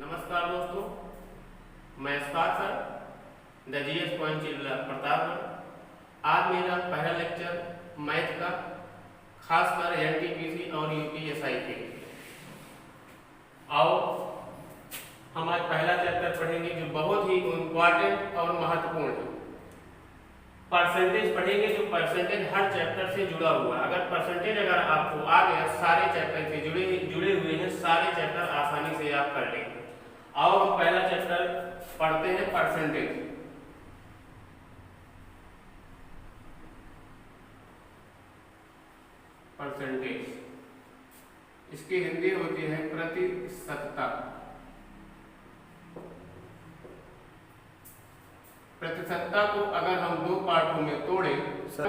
नमस्कार दोस्तों, मैं Ishfaq sir the GS point जिला प्रतापगढ़। आज मेरा पहला लेक्चर मैथ का, खासकर एनटीपीसी और यूपीएसआई के लिए। आओ हम आज पहला चैप्टर पढ़ेंगे जो बहुत ही इम्पोर्टेंट और महत्वपूर्ण है। परसेंटेज पढ़ेंगे, जो परसेंटेज हर चैप्टर से जुड़ा हुआ है। अगर परसेंटेज आपको आ गया, सारे चैप्टर से जुड़े हुए हैं, सारे चैप्टर आसानी से आप कर लेंगे। आओ हम पहला चैप्टर पढ़ते हैं, परसेंटेज। परसेंटेज इसकी हिंदी होती है प्रतिशतता। प्रतिशतता को अगर हम दो पार्टों में तोड़े, तो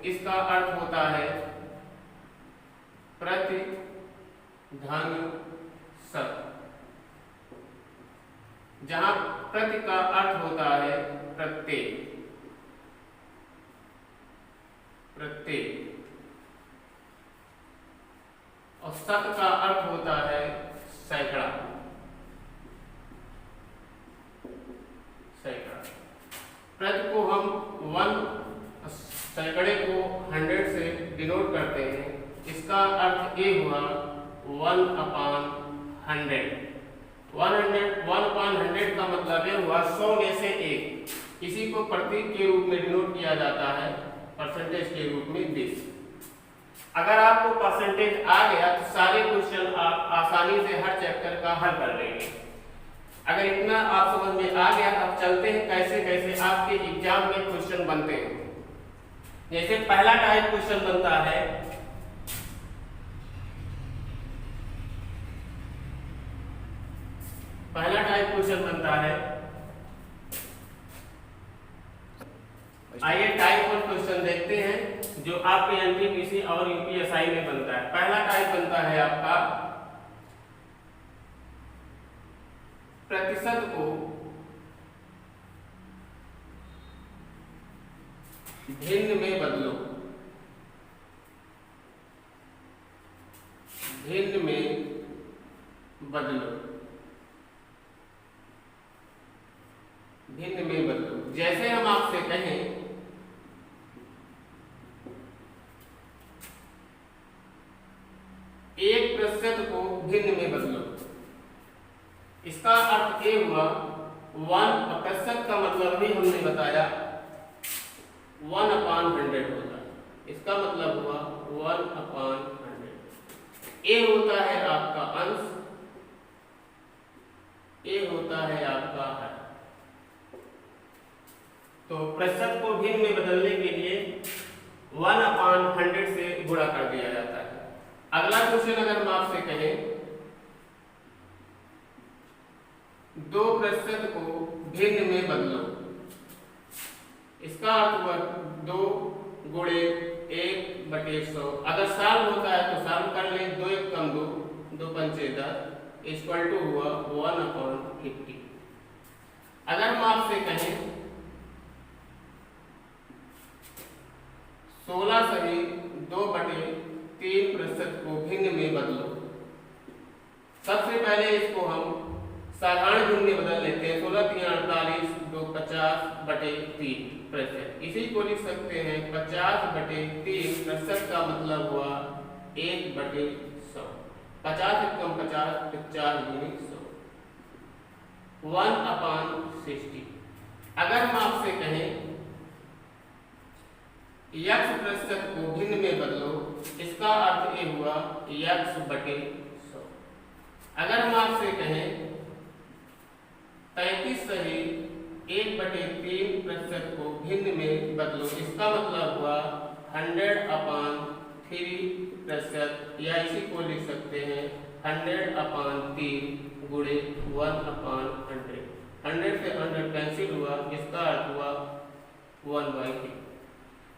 इसका अर्थ होता है प्रतिशत, जहां प्रति का अर्थ होता है प्रत्येक और शत का अर्थ होता है सैकड़ा। प्रति को हम 1, सैकड़े को 100 से डिनोट करते हैं। इसका अर्थ ये हुआ 1/100। 1/100 का मतलब ये हुआ 100 में से 1। इसी को प्रतीक के रूप में डिनोट किया जाता है, परसेंटेज के रूप में 20। अगर आपको परसेंटेज आ गया तो सारे क्वेश्चन आप आसानी से हर चैप्टर का हल कर लेंगे। अगर इतना आप समझ में आ गया, अब चलते हैं कैसे कैसे आपके एग्जाम में क्वेश्चन बनते हैं। जैसे पहला टाइप क्वेश्चन बनता है, आइए टाइप 1 क्वेश्चन देखते हैं जो आपके एनटीपीसी और यूपीएसआई में बनता है। पहला टाइप बनता है आपका, प्रतिशत को भिन्न में बदलो। भिन्न में बदलो, भिन्न में बदलो। जैसे हम आपसे कहें 1% को भिन्न में बदलो, इसका अर्थ ये हुआ 1% का मतलब भी हमने बताया 1/100 होता है। इसका मतलब हुआ 1/100। ये होता है आपका अंश, ये होता है आपका हर। तो प्रतिशत को भिन्न में बदलने के लिए 1/100 से गुणा कर दिया जाता है। अगला क्वेश्चन अगर हम आपसे कहें 2% को भिन्न में बदलो, इसका अर्थ हुआ 2 गुणे 1/100। अगर साल होता है तो साल कर ले, 2 1 कम 2, 2 पंचे 10 इक्वल टू हुआ 1/50। अगर हम आपसे कहें 16 सही 2/3% को भिन्न में बदलो। सबसे पहले इसको हम साधारण गुण में बदल लेते हैं। 16 3 48, 2 50/3%। इसी को लिख सकते हैं 50/3%। का मतलब हुआ 1/100। 50 × 50 50 × 100, 1/60। अगर हम आपसे कहें x% को भिन्न में बदलो, इसका अर्थ ये हुआ x/100। अगर हम आपसे कहें 33 सही 1/3% को भिन्न में बदलो, इसका मतलब हुआ 100/3%, या इसी को लिख सकते हैं 100/3 गुणे 1/100। 100 से 100 कैंसिल हुआ, इसका अर्थ हुआ 1/3।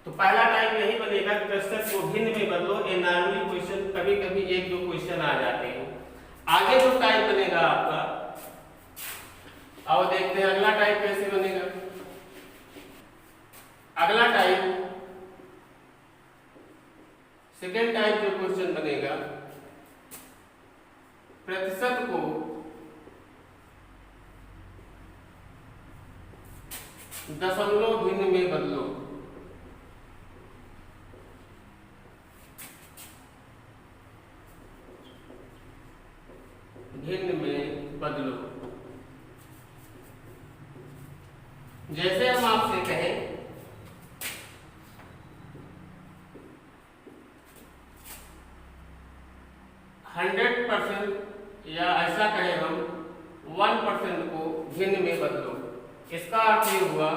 तो पहला टाइप यही बनेगा, प्रतिशत को भिन्न में बदलो। ये नॉर्मली क्वेश्चन कभी कभी 1-2 क्वेश्चन आ जाते हैं। आगे जो टाइप बनेगा आपका, आओ देखते हैं अगला टाइप कैसे बनेगा। अगला टाइप, सेकेंड टाइप जो क्वेश्चन बनेगा, प्रतिशत को दशमलव भिन्न में बदलो। भिन्न में बदलो। जैसे हम आपसे कहें 100% या ऐसा कहें हम 1% को भिन्न में बदलो। इसका अर्थ ये हुआ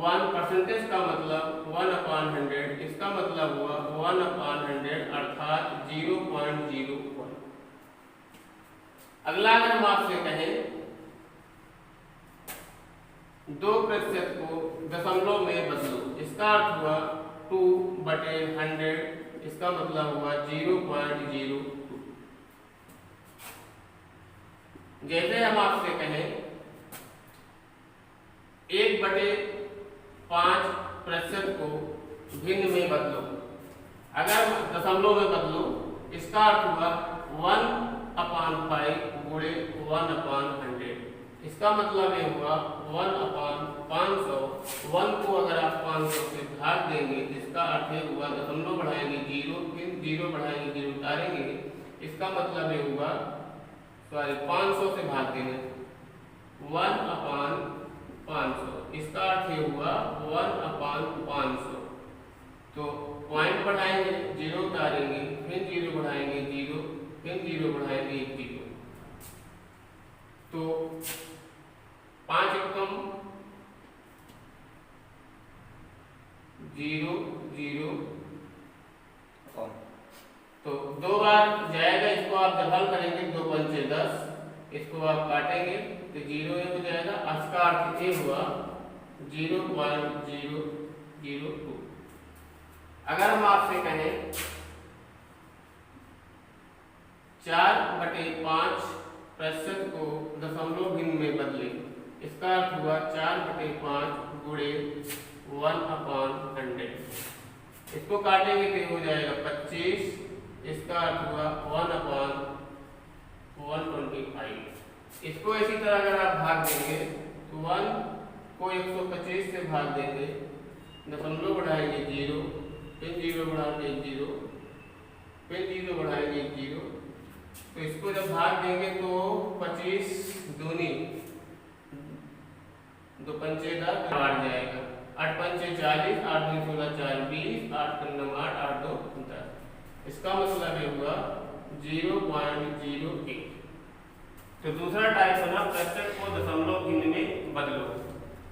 1% का मतलब 1/100, इसका मतलब हुआ 1/100 अर्थात 0.01। अगला अगर हम आपसे कहें 2% को दशमलव में बदलो, इसका अर्थ हुआ 2/100, इसका मतलब हुआ 0.02। जैसे हम आपसे कहें 1/5% को भिन्न में बदलो, अगर दशमलव में बदलो इसका अर्थ हुआ 1/5 गुणे 1/100, इसका मतलब ये हुआ 1/500। 1 को अगर आप 500 से भाग देंगे इसका अर्थ ये हुआ दशमलव बढ़ाएंगे 0, फिर 0 बढ़ाएंगे 0 उतारेंगे, इसका मतलब ये हुआ 500 से भाग देंगे 1/500, इसका अर्थ ये हुआ 1/500। तो पॉइंट बढ़ाएंगे 0 उतारेंगे, फिर 0 बढ़ाएंगे 0, फिर 0 बढ़ाएंगे 0। तो 5 एकम 0 0, तो 2 बार जाएगा, इसको आप जब हल करेंगे 2 पंचे 10, इसको आप काटेंगे तो 0 हो जाएगा। इसका अर्थ ये हुआ 0.002। अगर हम आपसे कहें 4/5% को दशमलव भिन्न में बदले, इसका अर्थ हुआ 4/5 गुणे 1/100, इसको काटेंगे तो हो जाएगा 25, इसका अर्थ हुआ 1/125। इसको इसी तरह अगर आप भाग देंगे तो 1 को 125 से भाग देंगे, दशमलव बढ़ाएंगे 0, फिर 0 बढ़ाएंगे 0, फिर 0 बढ़ाएंगे 0। तो इसको जब भाग देंगे तो 25 दूनी 2 पंचे 10 8 जाएगा, 8 पंचे 40, 8 दूनी 16 4 20, 8 9 8 8 2 10, इसका मतलब ये हुआ 0.01। तो दूसरा टाइप बना प्रतिशत को दशमलव भिन्न में बदलो।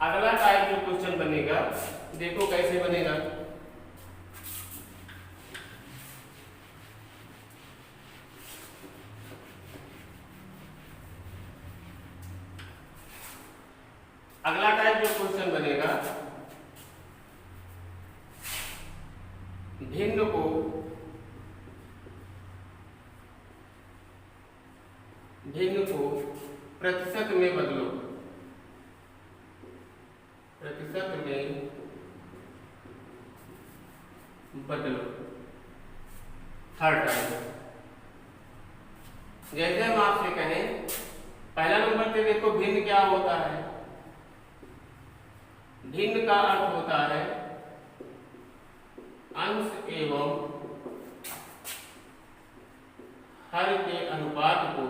अगला टाइप जो क्वेश्चन बनेगा देखो कैसे बनेगा। अगला टाइप जो क्वेश्चन बनेगा भिन्न को प्रतिशत में बदलो। प्रतिशत में बदलो। थर्ड टाइप जैसे हम आपसे कहें पहला नंबर पे देखो भिन्न क्या होता है। भिन्न का अर्थ होता है अंश एवं हर के अनुपात को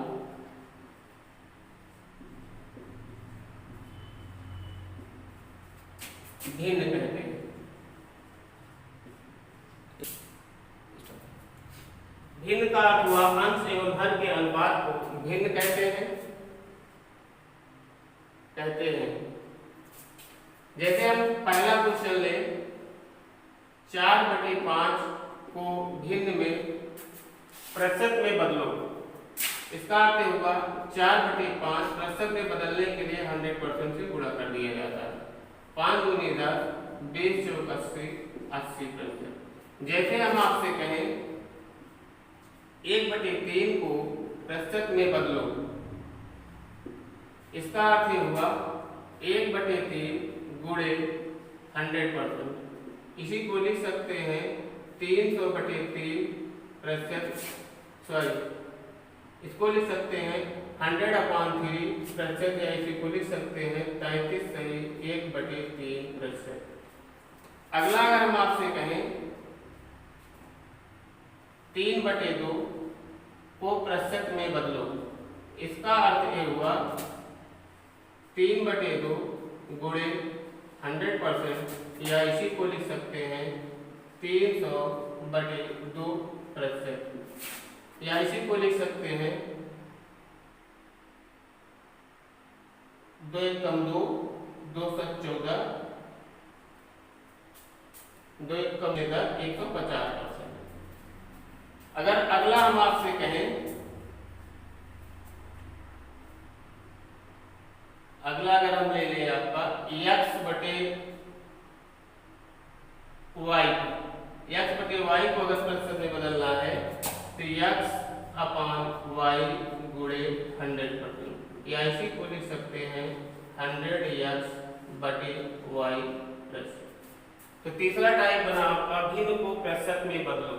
भिन्न कहते हैं। भिन्न का अर्थ हुआ अंश एवं हर के अनुपात को भिन्न कहते हैं। जैसे हम पहला क्वेश्चन ले 4/5 को भिन्न में प्रतिशत में बदलो। इसका अर्थ होगा 4/5 प्रतिशत में बदलने के लिए 100% से गुणा कर दिया जाता है। 5 दूनी 10, 20 चौक 80%। जैसे हम आपसे कहें 1/3 को प्रतिशत में बदलो। इसका अर्थ हुआ 1/3 गुणे 100%। इसी को लिख सकते हैं 300/3 प्रतिशत इसको लिख सकते हैं 100/3 प्रतिशत, या इसी को लिख सकते हैं 33 सही 1/3%। अगला अगर हम आपसे कहें 3/2 को प्रतिशत में बदलो, इसका अर्थ ये हुआ 3/2 गुणे 100%, या इसी को लिख सकते हैं 300/2%, या इसी को लिख सकते हैं 2 × 2 214, 2 × 150%। अगर अगला हम आपसे कहें, अगला अगर हम ले लें आपका x/y को अगर प्रतिशत में बदलना है तो x/y गुणे 100%, या इसी को लिख सकते हैं 100x/y प्रतिशत। तो तीसरा टाइप बना आपका भिन्न को प्रतिशत में बदलो।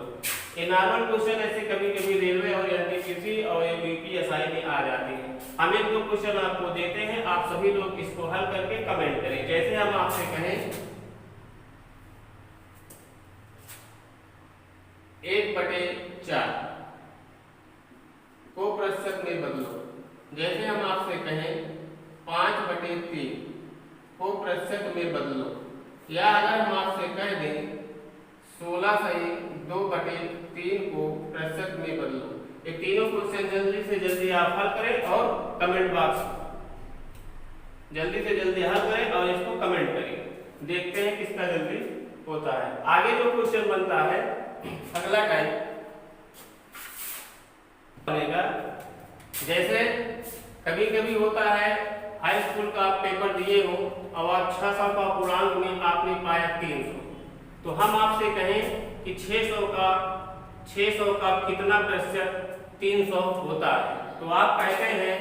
ये नॉर्मल क्वेश्चन ऐसे कभी कभी रेलवे और एनटीपीसी और यूपीएसआई में आ जाते हैं। हम 1-2 क्वेश्चन आपको देते हैं, आप सभी लोग इसको हल करके कमेंट करें। जैसे हम आपसे कहें 1/4 को प्रतिशत में बदलो, जैसे हम आपसे कहें 5/3 को प्रतिशत में बदलो, या अगर हम आपसे कह दें 16 सही 2/3 को प्रतिशत में बदलो। ये तीनों क्वेश्चन जल्दी से जल्दी आप हल करें और कमेंट बॉक्स जल्दी से जल्दी हल करें और इसको कमेंट करें। देखते हैं किसका जल्दी होता है। आगे जो क्वेश्चन बनता है अगला टाइप बनेगा, जैसे कभी कभी होता है हाई स्कूल का आप पेपर दिए हो और 600 का पूर्णांक में आपने पाया 300, तो हम आपसे कहें कि 600 का कितना प्रतिशत 300 होता है, तो आप कहते हैं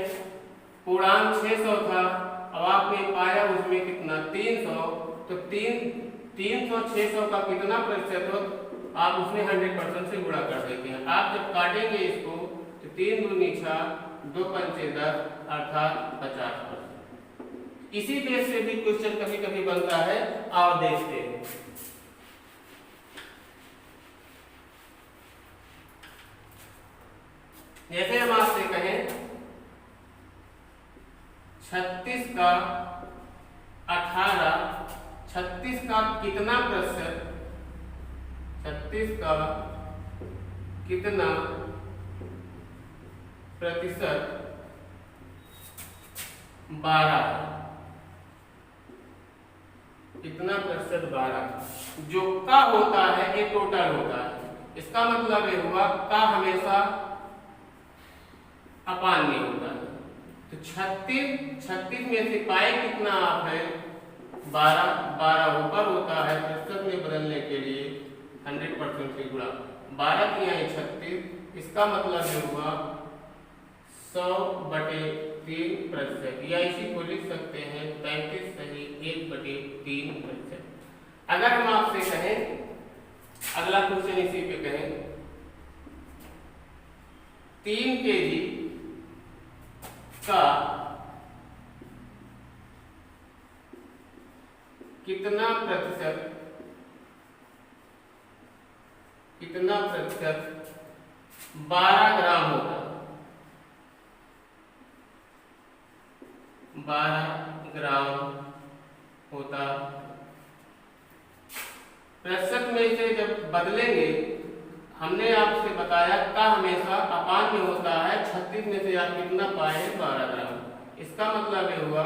पूर्णांक 600 था, अब आपने पाया उसमें कितना 300, तो 300 600 का कितना प्रतिशत हो, आप उसमें 100% से गुणा कर देते हैं। आप जब काटेंगे इसको तो 3 दूनी 6, 2 पंचे 10 अर्थात 50%। इसी बेस से भी क्वेश्चन कभी कभी बनता है, और देखते हैं। जैसे हम आपसे कहें 36 का 18, 36 का कितना प्रतिशत, 36 का कितना प्रतिशत 12, कितना प्रतिशत 12, जो का होता है ये टोटल होता है। इसका मतलब ये हुआ का हमेशा अपान में होता है। तो 36 में से पाए कितना आप है 12 ऊपर होता है, प्रतिशत में बदलने के लिए 100% से गुणा 12 किया 36, इसका मतलब ये हुआ 100/3%, या इसी को लिख सकते हैं 35 सही 1/3%। अगर हम आपसे कहें अगला क्वेश्चन इसी पे कहें 3 kg का कितना प्रतिशत 12 ग्राम होगा, 12 ग्राम होता। प्रतिशत में से जब बदलेंगे, हमने आपसे बताया का हमेशा अपान में होता है, 36 में से आप कितना पाए हैं 12 ग्राम। इसका मतलब ये हुआ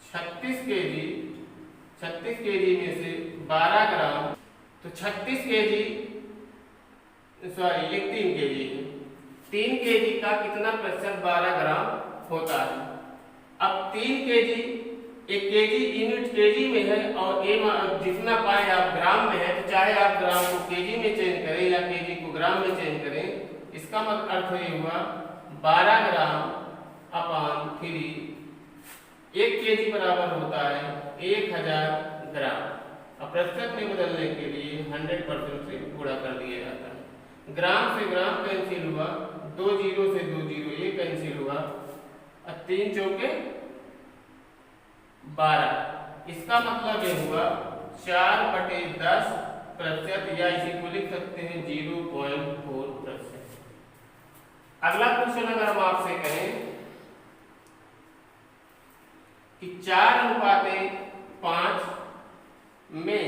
36 kg में से 12 ग्राम, तो 36 kg सॉरी ये 3 kg है, 3 kg का कितना प्रतिशत 12 ग्राम होता है। अब 3 kg, एक केजी यूनिट केजी में है और जितना पाए आप ग्राम में है, तो चाहे आप ग्राम को केजी में चेंज करें या केजी को ग्राम में चेंज करें, इसका मतलब अर्थ ये हुआ 12 ग्राम अपान 3, 1 केजी बराबर होता है 1000 ग्राम। अब प्रतिशत में बदलने के लिए 100% से गुणा कर दिया जाता है। ग्राम से ग्राम कैंसिल हुआ, 2 जीरो से 2 जीरो ये कैंसिल हुआ और 3 चौके 12। इसका मतलब ये हुआ 4/10%, या इसी को लिख सकते हैं 0.4%। अगला क्वेश्चन अगर हम आपसे कहें कि 4:5 में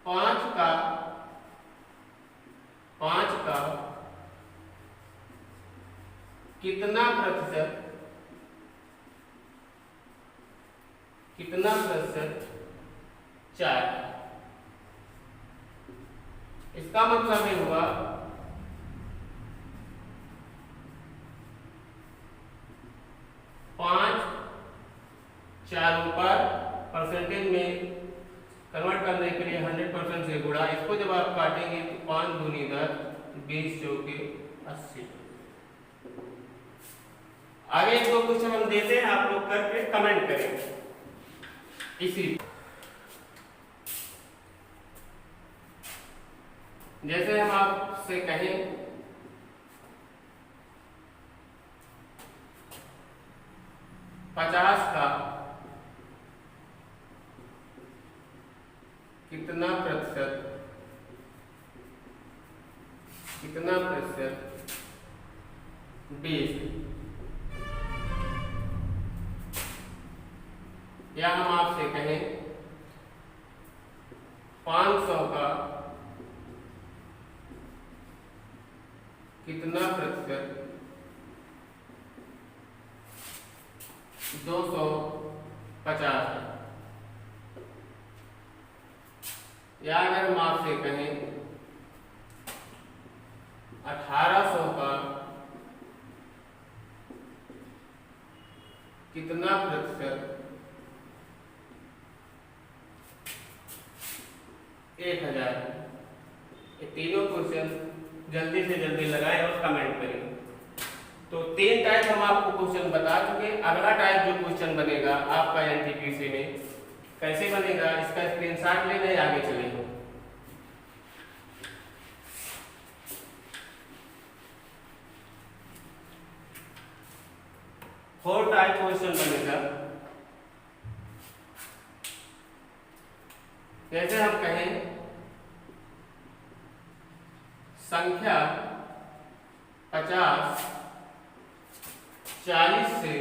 5 का कितना प्रतिशत 4। इसका मतलब ये हुआ 5 चारों पर परसेंटेज में कन्वर्ट करने के लिए 100% से गुणा। इसको जब आप काटेंगे तो 5 दूनी 10, 20 चौके 80। आगे 2 क्वेश्चन हम देते हैं, आप लोग करके कमेंट करें। इसी जैसे हम आपसे कहें 50 का कितना प्रतिशत 20, या हम आपसे कहें 500 का कितना प्रतिशत 250 है, या अगर हम आपसे कहें 1800 का कितना प्रतिशत 1000। ये तीनों क्वेश्चन जल्दी से जल्दी लगाएं और कमेंट करें। तो 3 टाइप हम आपको क्वेश्चन बता चुके। अगला टाइप जो क्वेश्चन बनेगा आपका एनटीपीसी में कैसे बनेगा, इसका स्क्रीनशॉट लेने आगे चलेंगे। फोर टाइप क्वेश्चन बनेगा। जैसे हम कहें संख्या 50 40 से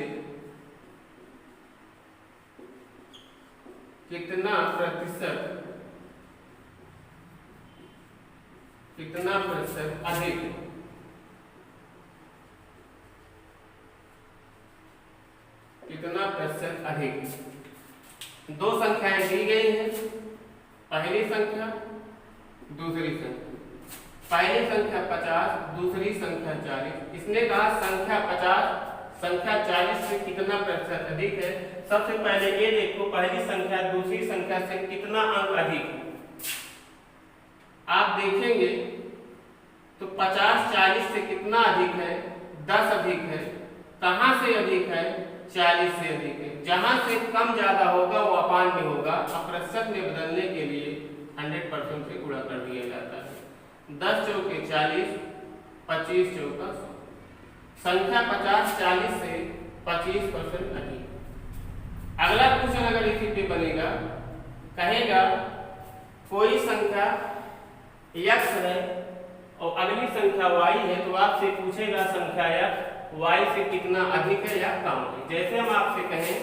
कितना प्रतिशत अधिक है। कितना प्रतिशत अधिक। 2 संख्याएं दी गई हैं, पहली संख्या दूसरी संख्या। पहली संख्या 50, दूसरी संख्या 40। इसने कहा संख्या 50 संख्या 40 से कितना प्रतिशत अधिक है। सबसे पहले ये देखो पहली संख्या दूसरी संख्या से कितना अंक अधिक है। आप देखेंगे तो 50 40 से कितना अधिक है, 10 अधिक है। कहां से अधिक है, 40 से अधिक है। जहां से कम ज्यादा होगा वो अपान में होगा, और प्रतिशत में बदलने के लिए 100% से गुणा कर दिया जाता है। 10 चौके 40, 25 चौका 100। संख्या 50 40 से 25% अधिक। अगला क्वेश्चन अगर इसी पे बनेगा, कहेगा कोई संख्या x है और अगली संख्या y है, तो आपसे पूछेगा संख्या x y से कितना अधिक है या कम है। जैसे हम आपसे कहें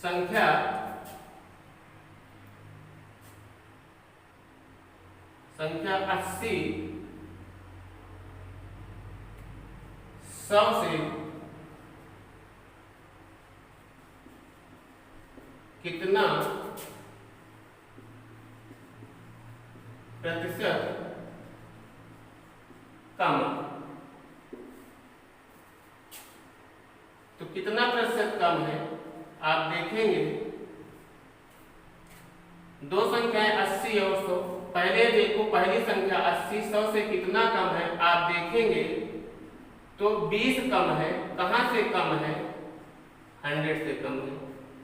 संख्या 80 100 से कितना प्रतिशत कम। तो कितना प्रतिशत कम है आप देखेंगे, 2 संख्याएं 80 और 100। पहले देखो पहली संख्या 80 100 से कितना कम है, आप देखेंगे तो 20 कम है। कहां से कम है, 100 से कम है।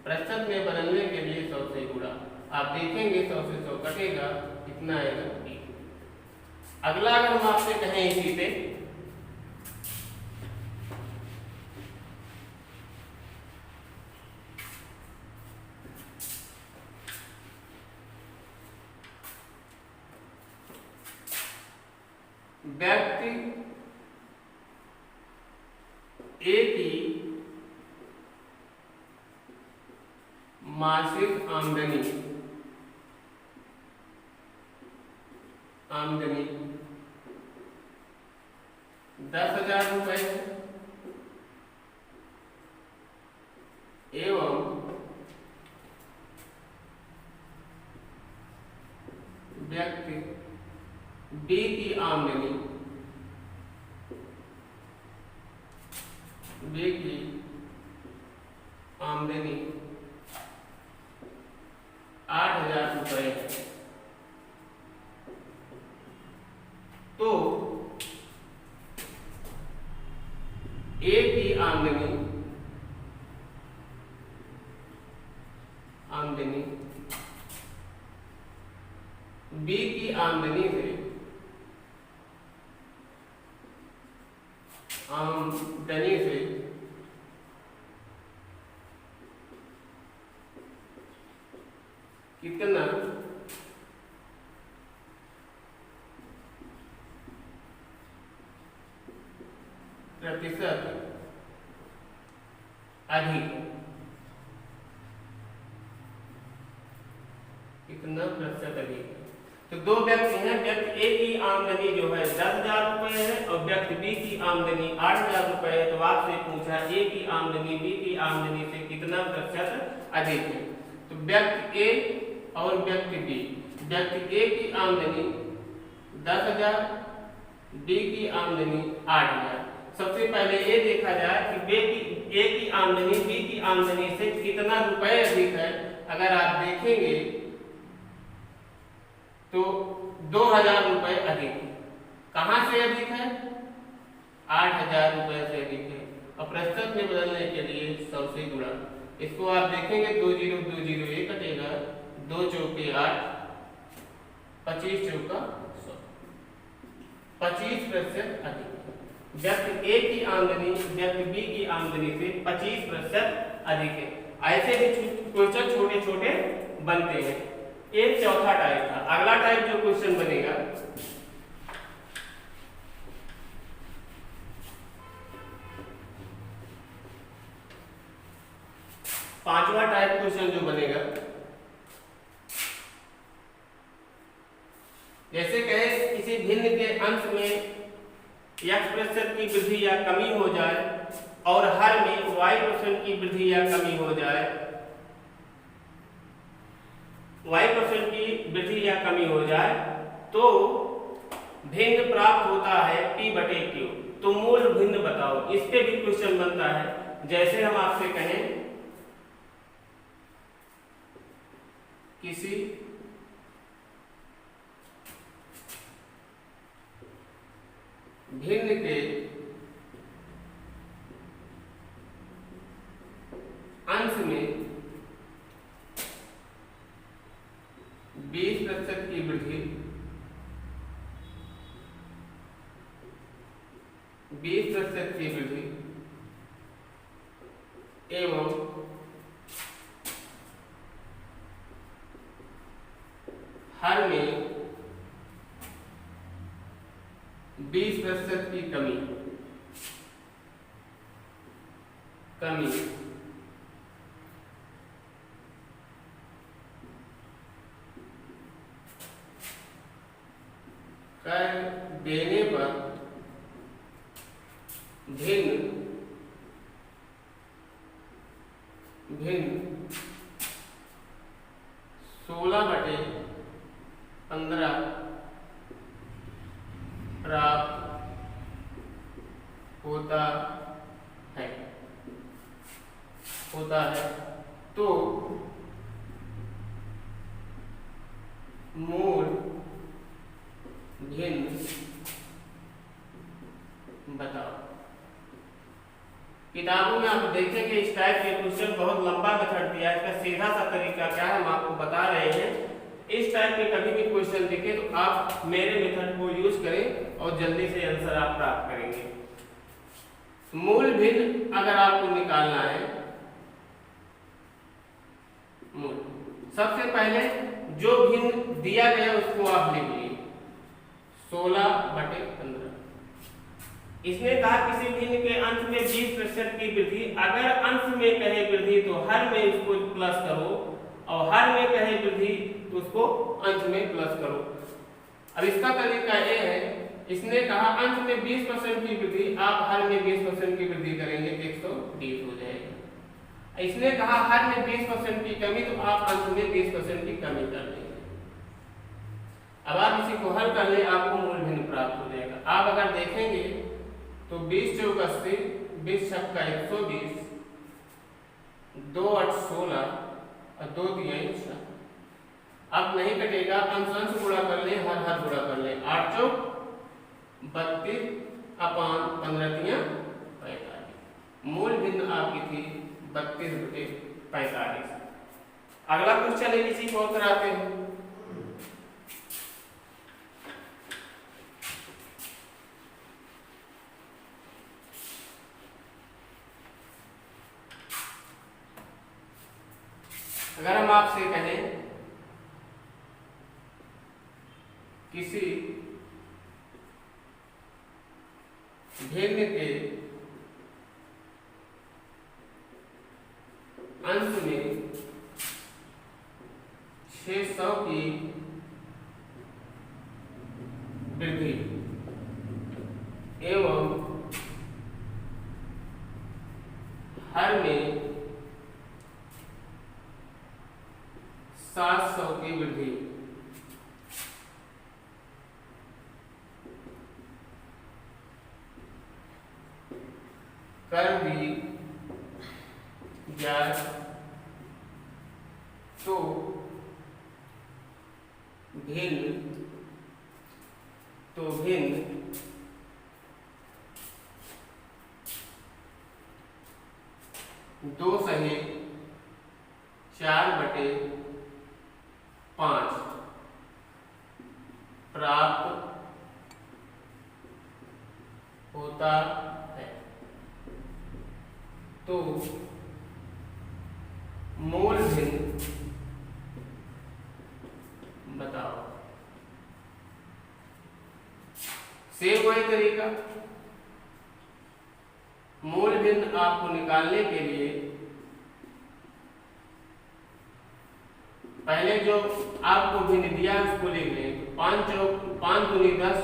प्रतिशत में बदलने के लिए 100 से गुणा। आप देखेंगे 100 से 100 कटेगा, कितना आएगा 1। अगला अगर हम आपसे कहें इसी पे व्यक्ति ए की मासिक आमदनी 10,000 रुपए है एवं व्यक्ति बी की आमदनी 8,000 रुपए है। तो ए की आमदनी बी की आमदनी से कितना प्रतिशत अधिक, कितना प्रतिशत अधिक। तो दो व्यक्ति हैं, व्यक्ति ए की आमदनी जो है 10,000 रुपए है और व्यक्ति बी की आमदनी 8,000 रुपए है। तो आपसे पूछा ए की आमदनी बी की आमदनी से कितना प्रतिशत अधिक है। तो व्यक्ति ए और व्यक्ति बी, व्यक्ति ए की आमदनी 10,000, बी की आमदनी 8,000। सबसे पहले ये देखा जाए कि ए की आमदनी बी की आमदनी से कितना रुपए अधिक है। अगर आप देखेंगे तो 2,000 रुपए अधिक है। कहां से अधिक है? 8,000 रुपए से अधिक है। और प्रतिशत में बदलने के लिए 100 से गुणा। इसको आप देखेंगे 2 0 2 0 ये कटेगा, 2 चौके 8, 25 चौका 100, 25% अधिक। व्यक्ति ए की आमदनी व्यक्ति बी की आमदनी से 25% अधिक है। ऐसे भी क्वेश्चन छोटे छोटे बनते हैं। एक चौथा टाइप था। अगला टाइप जो क्वेश्चन बनेगा पांचवा टाइप क्वेश्चन जो बनेगा, जैसे कहे किसी भिन्न के अंश में x% की वृद्धि या कमी हो जाए और हर में y% की वृद्धि या कमी हो जाए, y% की वृद्धि या कमी हो जाए तो भिन्न प्राप्त होता है p/q। तो मूल भिन्न बताओ। इस पे भी क्वेश्चन बनता है। जैसे हम आपसे कहें किसी भिन्न के अंश में 20% की वृद्धि, 20% की वृद्धि एवं हर में 20% की कमी कर देने पर भिन्न 16/15 प्राप्त होता है। तो मूल भिन्न बताओ। किताबों में आप देखेंगे इस टाइप के क्वेश्चन बहुत लंबा मेथड दिया है। इसका सीधा सा तरीका क्या है हम आपको बता रहे हैं। इस टाइप के कभी भी क्वेश्चन दिखे तो आप मेरे मेथड को यूज करें और जल्दी से आंसर आप प्राप्त करेंगे। मूल भिन्न अगर आपको निकालना है, मूल सबसे पहले जो भिन्न दिया गया उसको आप लिख लीजिए 16/15। इसने कहा किसी भिन्न के अंश में 20% की वृद्धि, अगर अंश में कहे वृद्धि तो हर में उसको प्लस करो और हर में कहे वृद्धि तो उसको अंश में प्लस करो। अब इसका तरीका ये है, इसने कहा अंश में 20% की वृद्धि, आप हर में 20% की वृद्धि करेंगे तो 120 हो जाएगा। इसने कहा हर में 20% की कमी, तो आप अंश में 20% की कमी कर लेंगे। अब आप इसी को हल कर ले, आपको मूल भिन्न प्राप्त हो जाएगा। आप अगर देखेंगे तो 20 चौक 80, 20 छक्का 120, 2 8 16 और 2 3 6। अब नहीं कटेगा, अंश अंश गुणा कर ले, हर हर गुणा कर ले। 8 चौक 32 अपान 15 3 45। मूल भिन्न आपकी थी 32/45। अगला क्वेश्चन है, इसी को कराते हैं। अगर हम आपसे कहें किसी भिन्न के अंश में 600 की वृद्धि एवं हर में 700 की वृद्धि कर दी जाए तो भिन्न दो सही 4/5 प्राप्त होता है। तो मूल भिन्न बताओ। सेम वही तरीका, मूल भिन्न आपको निकालने के लिए पहले जो आपको भिन्न दिया उसको लिख लें। 5 दूनी 10,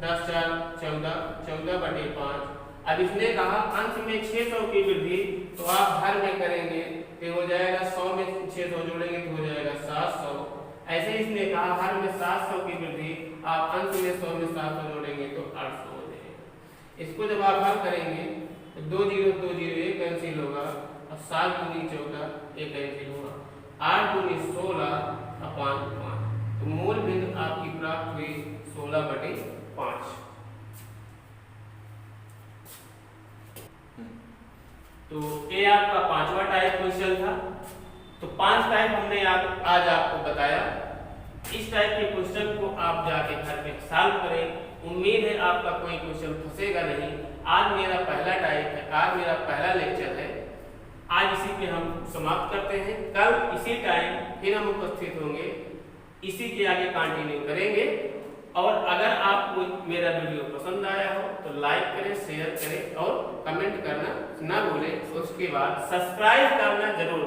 10 4 14, 14/5। अब इसने कहा अंश में 600 की वृद्धि, तो आप हर में करेंगे तो हो जाएगा 100 में 600 जोड़ेंगे तो हो जाएगा 700। ऐसे इसने कहा हर में 700 की वृद्धि, आप अंश में 100 में 700 जोड़ेंगे तो 800 हो जाएगा। इसको जब आप हल करेंगे तो 2 0 2 0 1 कैंसिल होगा और 7 दूनी 14 1 कैंसिल होगा। 8 दूनी 16/5। तो मूल भिन्न आपकी प्राप्त हुई 16/5। तो ये आपका 5वां टाइप क्वेश्चन था। तो 5 टाइप हमने आज आपको बताया। इस टाइप के क्वेश्चन को आप जाके घर पे सॉल्व करें। उम्मीद है आपका कोई क्वेश्चन फंसेगा नहीं। आज मेरा पहला टाइप है, आज मेरा पहला लेक्चर है। आज इसी पे हम समाप्त करते हैं। कल इसी टाइम फिर हम उपस्थित होंगे, इसी के आगे कंटिन्यू करेंगे। और अगर आपको मेरा वीडियो पसंद आया हो तो लाइक करें, शेयर करें और कमेंट करना ना भूलें। उसके बाद सब्सक्राइब करना जरूर